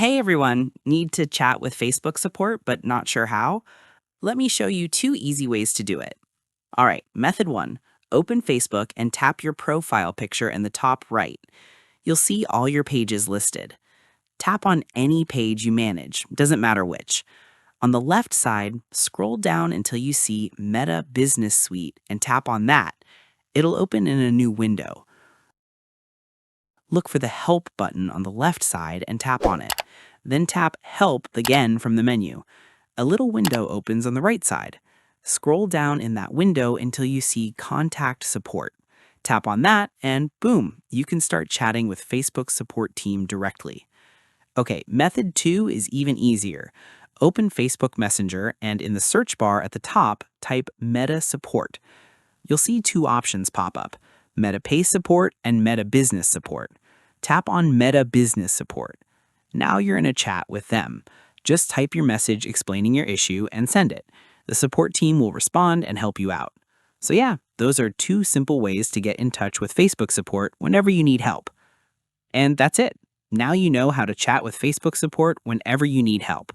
Hey everyone, need to chat with Facebook support but not sure how? Let me show you two easy ways to do it. All right, method one, open Facebook and tap your profile picture in the top right. You'll see all your pages listed. Tap on any page you manage, doesn't matter which. On the left side, scroll down until you see Meta Business Suite and tap on that. It'll open in a new window. Look for the Help button on the left side and tap on it. Then tap Help again from the menu. A little window opens on the right side. Scroll down in that window until you see Contact Support. Tap on that, and boom, you can start chatting with Facebook's support team directly. Okay, method two is even easier. Open Facebook Messenger and in the search bar at the top, type Meta Support. You'll see two options pop up, Meta Pay Support and Meta Business Support. Tap on Meta Business Support. Now you're in a chat with them. Just type your message explaining your issue and send it. The support team will respond and help you out. So yeah, those are two simple ways to get in touch with Facebook support whenever you need help. And that's it. Now you know how to chat with Facebook support whenever you need help.